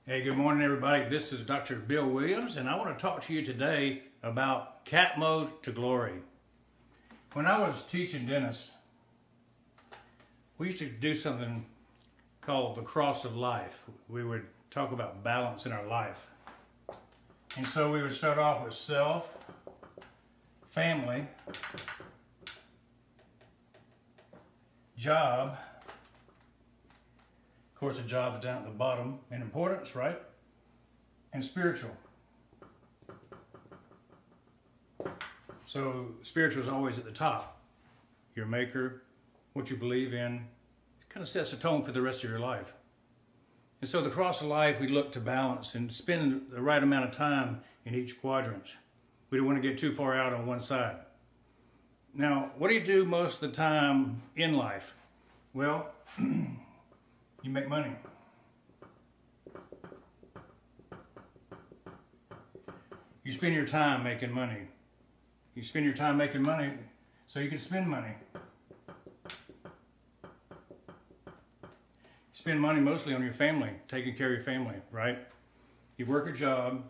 Hey, good morning, everybody. This is Dr. Bill Williams, and I want to talk to you today about CATMO to glory. When I was teaching dentists, we used to do something called the cross of life. We would talk about balance in our life. And so we would start off with self, family, job. Of course, the job is down at the bottom in importance, right? And spiritual. So spiritual is always at the top. Your maker, what you believe in, it kind of sets the tone for the rest of your life. And so the cross of life, we look to balance and spend the right amount of time in each quadrant. We don't want to get too far out on one side. Now, what do you do most of the time in life? Well, you make money. You spend your time making money. You spend your time making money so you can spend money. You spend money mostly on your family, taking care of your family, right? You work a job,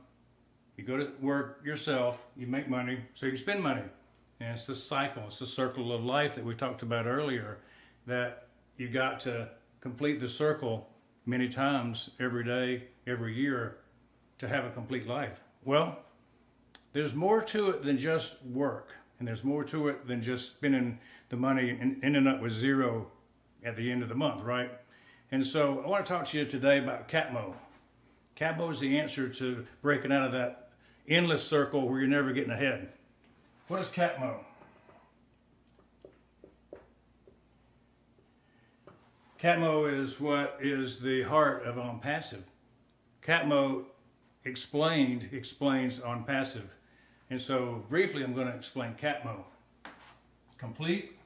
you go to work yourself, you make money so you can spend money. And it's the cycle, it's the circle of life that we talked about earlier, that you got to complete the circle many times every day, every year to have a complete life. Well, there's more to it than just work, and there's more to it than just spending the money and ending up with zero at the end of the month, right? And so I want to talk to you today about CATMO. CATMO is the answer to breaking out of that endless circle where you're never getting ahead. What is CATMO? CATMO is what is the heart of OnPassive. CATMO explains OnPassive. And so briefly I'm going to explain CATMO. Complete,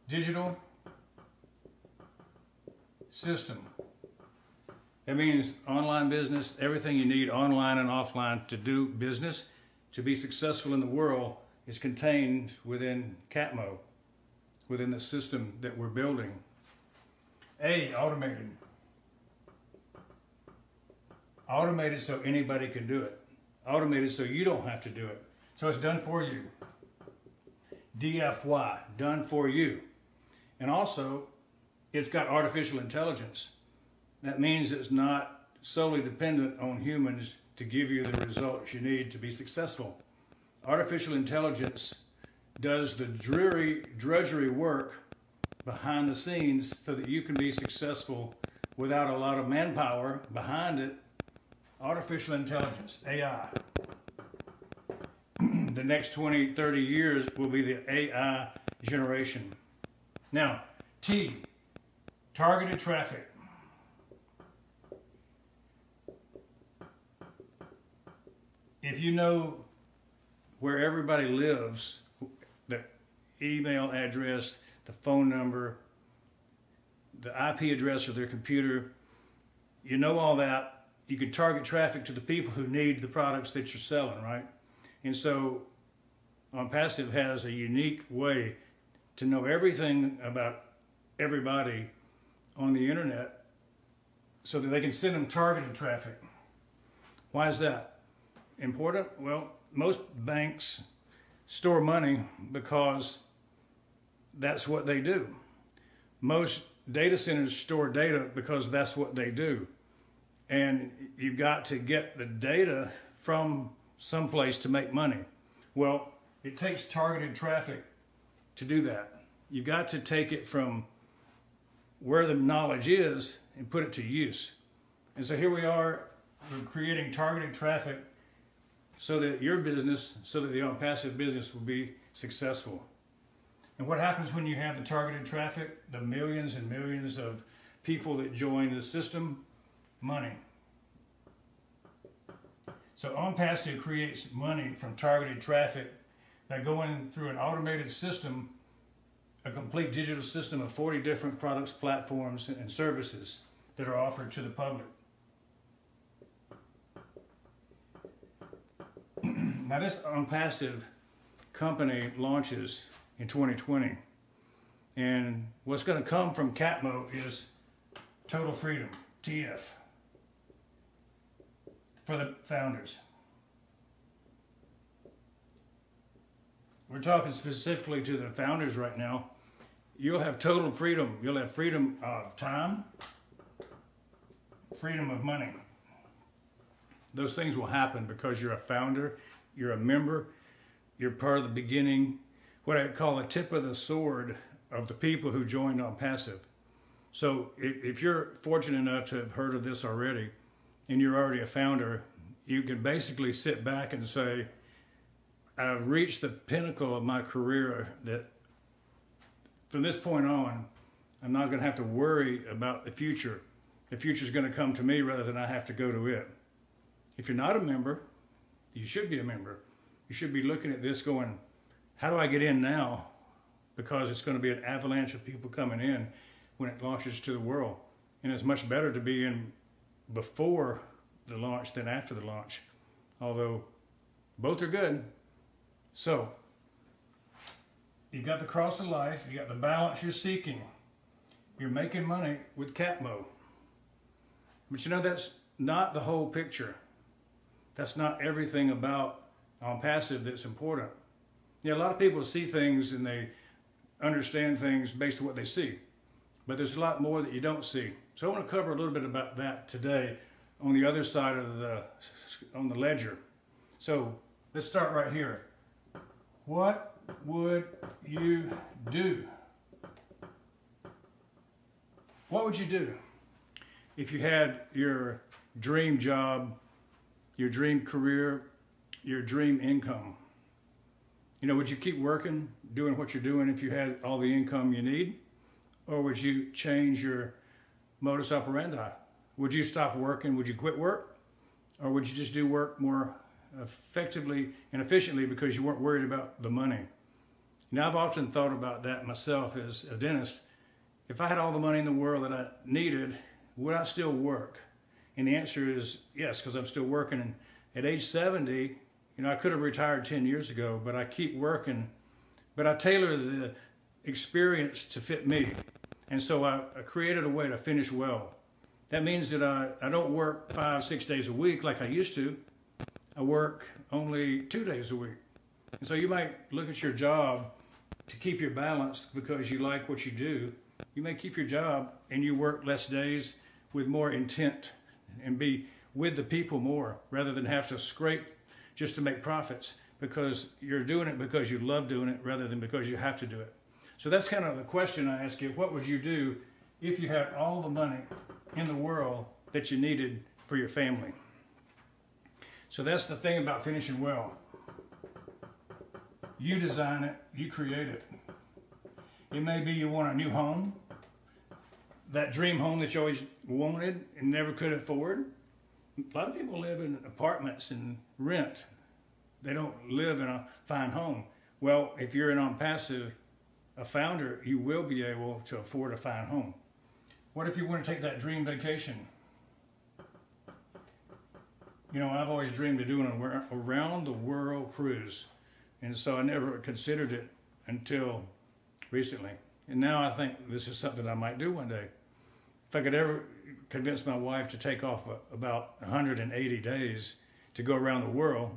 digital, system. That means online business, everything you need online and offline to do business, to be successful in the world, is contained within CATMO. Within the system that we're building. Automated. Automated so anybody can do it. Automated so you don't have to do it. So it's done for you. DFY, done for you. And also, it's got artificial intelligence. That means it's not solely dependent on humans to give you the results you need to be successful. Artificial intelligence does the drudgery work behind the scenes so that you can be successful without a lot of manpower behind it. Artificial intelligence, AI. The next 20, 30 years will be the AI generation. Now, T, targeted traffic. If you know where everybody lives, the email address, the phone number, the IP address of their computer, you know all that, you can target traffic to the people who need the products that you're selling, right? And so OnPassive has a unique way to know everything about everybody on the internet so that they can send them targeted traffic. Why is that important? Well, most banks store money because that's what they do. Most data centers store data because that's what they do. And you've got to get the data from someplace to make money. Well, it takes targeted traffic to do that. You've got to take it from where the knowledge is and put it to use. And so here we are, we're creating targeted traffic so that your business, so that the OnPassive business will be successful. And what happens when you have the targeted traffic? The millions and millions of people that join the system? Money. So OnPassive creates money from targeted traffic by going through an automated system, a complete digital system of 40 different products, platforms, and services that are offered to the public. Now this OnPassive company launches in 2020, and what's going to come from CATMO is Total Freedom, TF, for the founders. We're talking specifically to the founders right now. You'll have total freedom. You'll have freedom of time, freedom of money. Those things will happen because you're a founder, you're a member, you're part of the beginning, what I call the tip of the sword of the people who joined OnPassive. So if you're fortunate enough to have heard of this already, and you're already a founder, you can basically sit back and say, I've reached the pinnacle of my career that from this point on, I'm not going to have to worry about the future. The future is going to come to me rather than I have to go to it. If you're not a member, you should be a member. You should be looking at this going, how do I get in now? Because it's going to be an avalanche of people coming in when it launches to the world. And it's much better to be in before the launch than after the launch, although both are good. So, you got the cross of life, you got the balance you're seeking. You're making money with CATMO. But you know, that's not the whole picture. That's not everything about OnPassive that's important. Yeah, a lot of people see things and they understand things based on what they see. But there's a lot more that you don't see. So I want to cover a little bit about that today on the other side of on the ledger. So let's start right here. What would you do? What would you do if you had your dream job, your dream career, your dream income? You know, would you keep working, doing what you're doing if you had all the income you need? Or would you change your modus operandi? Would you stop working? Would you quit work? Or would you just do work more effectively and efficiently because you weren't worried about the money? Now, I've often thought about that myself as a dentist. If I had all the money in the world that I needed, would I still work? And the answer is yes, because I'm still working. And at age 70, you know, I could have retired 10 years ago, but I keep working. But I tailor the experience to fit me. And so I created a way to finish well. That means that I don't work 5-6 days a week like I used to. I work only 2 days a week. And so you might look at your job to keep your balance because you like what you do. You may keep your job and you work less days with more intent and be with the people more rather than have to scrape just to make profits, because you're doing it because you love doing it rather than because you have to do it. So that's kind of the question I ask you. What would you do if you had all the money in the world that you needed for your family? So that's the thing about finishing well. You design it, you create it. It may be you want a new home, that dream home that you always wanted and never could afford. A lot of people live in apartments and rent. They don't live in a fine home. Well, if you're an OnPassive, a founder, you will be able to afford a fine home. What if you want to take that dream vacation? You know, I've always dreamed of doing an around the world cruise. And so I never considered it until recently. And now I think this is something I might do one day. If I could ever convince my wife to take off about 180 days to go around the world,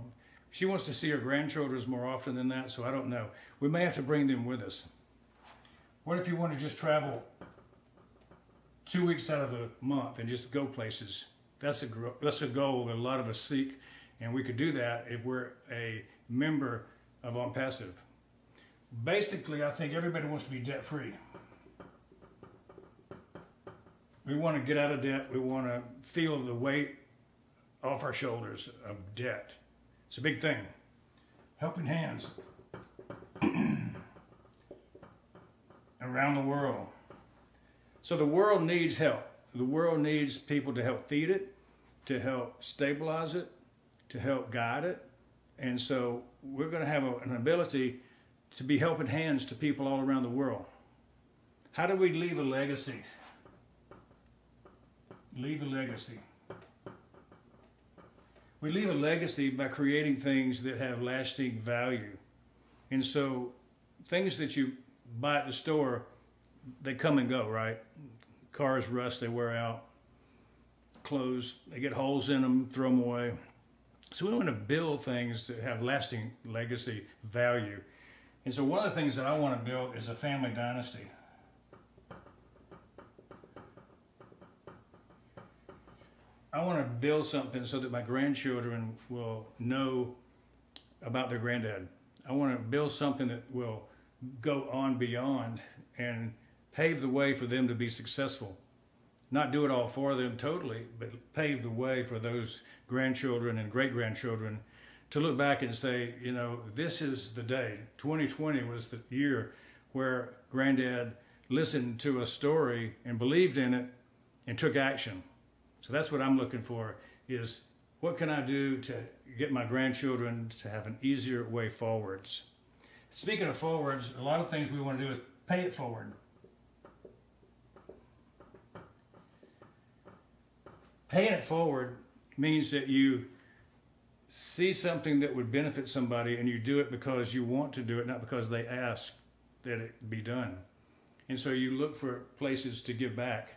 she wants to see her grandchildren more often than that, so I don't know. We may have to bring them with us. What if you want to just travel 2 weeks out of the month and just go places? That's a goal that a lot of us seek, and we could do that if we're a member of OnPassive. Basically, I think everybody wants to be debt-free. We want to get out of debt. We want to feel the weight off our shoulders of debt. It's a big thing. Helping hands around the world. So the world needs help. The world needs people to help feed it, to help stabilize it, to help guide it. And so we're going to have an ability to be helping hands to people all around the world. How do we leave a legacy? Leave a legacy. We leave a legacy by creating things that have lasting value. And so things that you buy at the store, they come and go, right? Cars rust, they wear out. Clothes, they get holes in them, throw them away. So we want to build things that have lasting legacy value. And so one of the things that I want to build is a family dynasty. I want to build something so that my grandchildren will know about their granddad. I want to build something that will go on beyond and pave the way for them to be successful. Not do it all for them totally, but pave the way for those grandchildren and great-grandchildren to look back and say, you know, this is the day. 2020 was the year where Granddad listened to a story and believed in it and took action. So that's what I'm looking for, is what can I do to get my grandchildren to have an easier way forwards. Speaking of forwards, a lot of things we want to do is pay it forward. Paying it forward means that you see something that would benefit somebody and you do it because you want to do it, not because they ask that it be done. And so you look for places to give back.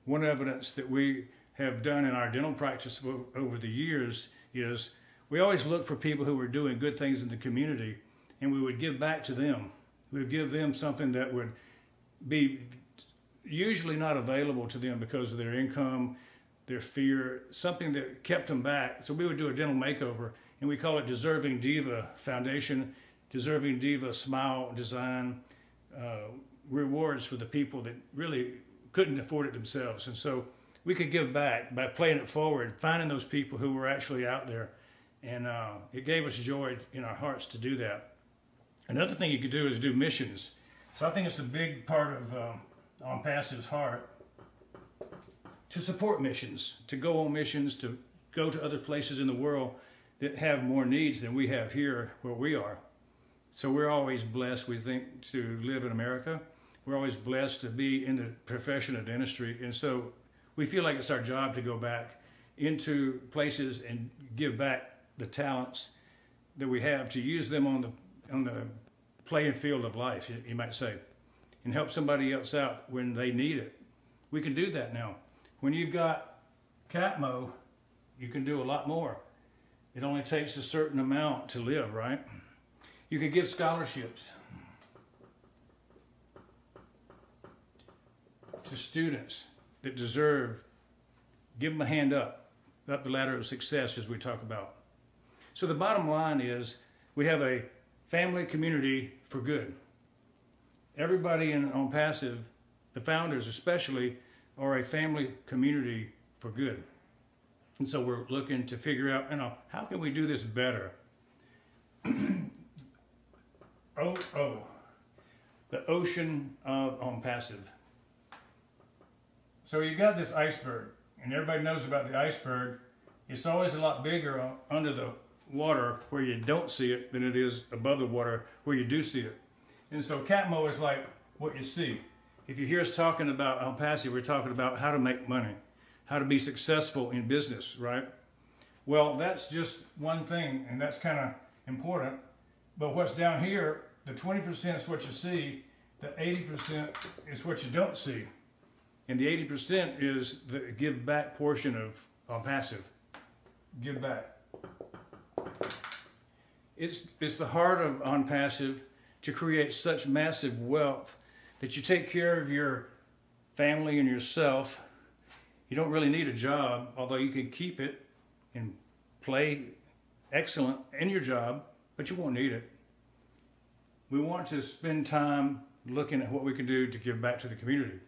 One evidence that we have done in our dental practice over the years is we always look for people who were doing good things in the community, and we would give back to them. We would give them something that would be usually not available to them because of their income, their fear, something that kept them back. So we would do a dental makeover, and we call it Deserving Diva Foundation, Deserving Diva Smile Design, rewards for the people that really couldn't afford it themselves. And so we could give back by playing it forward, finding those people who were actually out there. And it gave us joy in our hearts to do that. Another thing you could do is do missions. So I think it's a big part of OnPassive's heart to support missions, to go on missions, to go to other places in the world that have more needs than we have here where we are. So we're always blessed, we think, to live in America. We're always blessed to be in the profession of dentistry. And so we feel like it's our job to go back into places and give back the talents that we have, to use them on the playing field of life, you might say, and help somebody else out when they need it. We can do that now. When you've got CATMO, you can do a lot more. It only takes a certain amount to live, right? You can give scholarships to students that deserve. Give them a hand up the ladder of success, as we talk about. So the bottom line is we have a family community for good. Everybody in OnPassive, the founders especially, are a family community for good. And so we're looking to figure out, how can we do this better? The ocean of OnPassive. So you got this iceberg, and everybody knows about the iceberg. It's always a lot bigger under the water where you don't see it than it is above the water where you do see it. And so CATMO is like what you see. If you hear us talking about OnPassive, we're talking about how to make money, how to be successful in business, right? Well, that's just one thing, and that's kind of important. But what's down here, the 20% is what you see, the 80% is what you don't see. And the 80% is the give back portion of OnPassive. Give back. It's the heart of OnPassive to create such massive wealth that you take care of your family and yourself. You don't really need a job, although you can keep it and play excellent in your job, but you won't need it. We want to spend time looking at what we can do to give back to the community.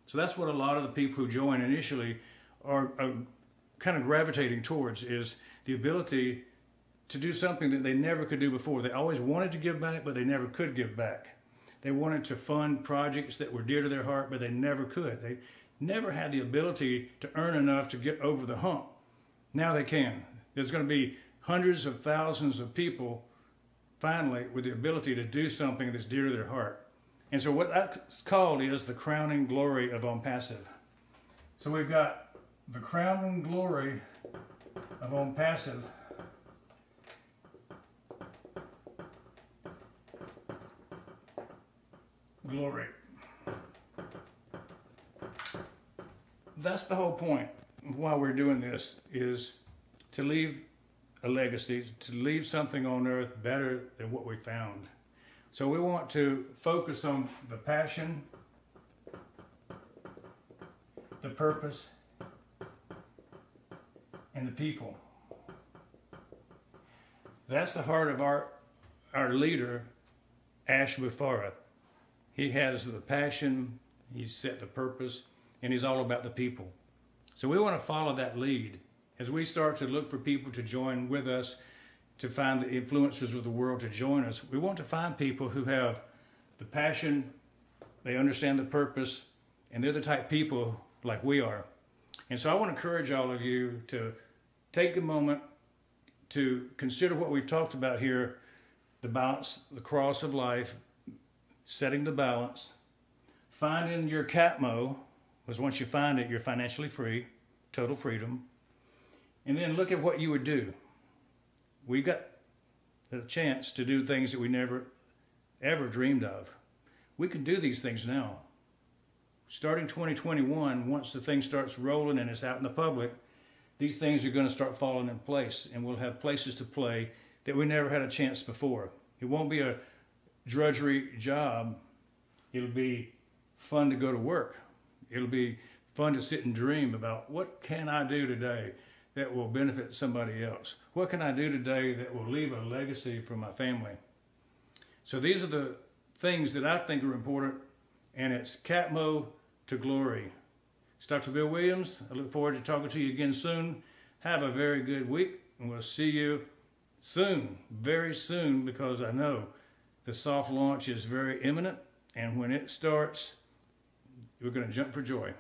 So that's what a lot of the people who join initially are kind of gravitating towards, is the ability to do something that they never could do before. They always wanted to give back, but they never could give back. They wanted to fund projects that were dear to their heart, but they never could. They never had the ability to earn enough to get over the hump. Now they can. There's going to be hundreds of thousands of people finally with the ability to do something that's dear to their heart. And so what that's called is the crowning glory of OnPassive. So we've got the crowning glory of OnPassive. Glory. that's the whole point of why we're doing this, is to leave a legacy, to leave something on earth better than what we found. So we want to focus on the passion, the purpose, and the people. That's the heart of our leader, Mufareh. He has the passion, he's set the purpose, and he's all about the people. So we want to follow that lead as we start to look for people to join with us, to find the influencers of the world to join us. We want to find people who have the passion, they understand the purpose, and they're the type people like we are. And so I want to encourage all of you to take a moment to consider what we've talked about here, the balance, the cross of life, setting the balance, finding your CATMO, because once you find it, you're financially free, total freedom. And then look at what you would do. We've got the chance to do things that we never, ever dreamed of. We can do these things now. Starting 2021, once the thing starts rolling and it's out in the public, these things are going to start falling in place, and we'll have places to play that we never had a chance before. It won't be a drudgery job. It'll be fun to go to work. It'll be fun to sit and dream about, what can I do today that will benefit somebody else? What can I do today that will leave a legacy for my family? So these are the things that I think are important, and it's CATMO to glory. It's Dr. Bill Williams. I look forward to talking to you again soon. Have a very good week, and we'll see you soon, very soon, because I know the soft launch is very imminent, and when it starts, we're going to jump for joy.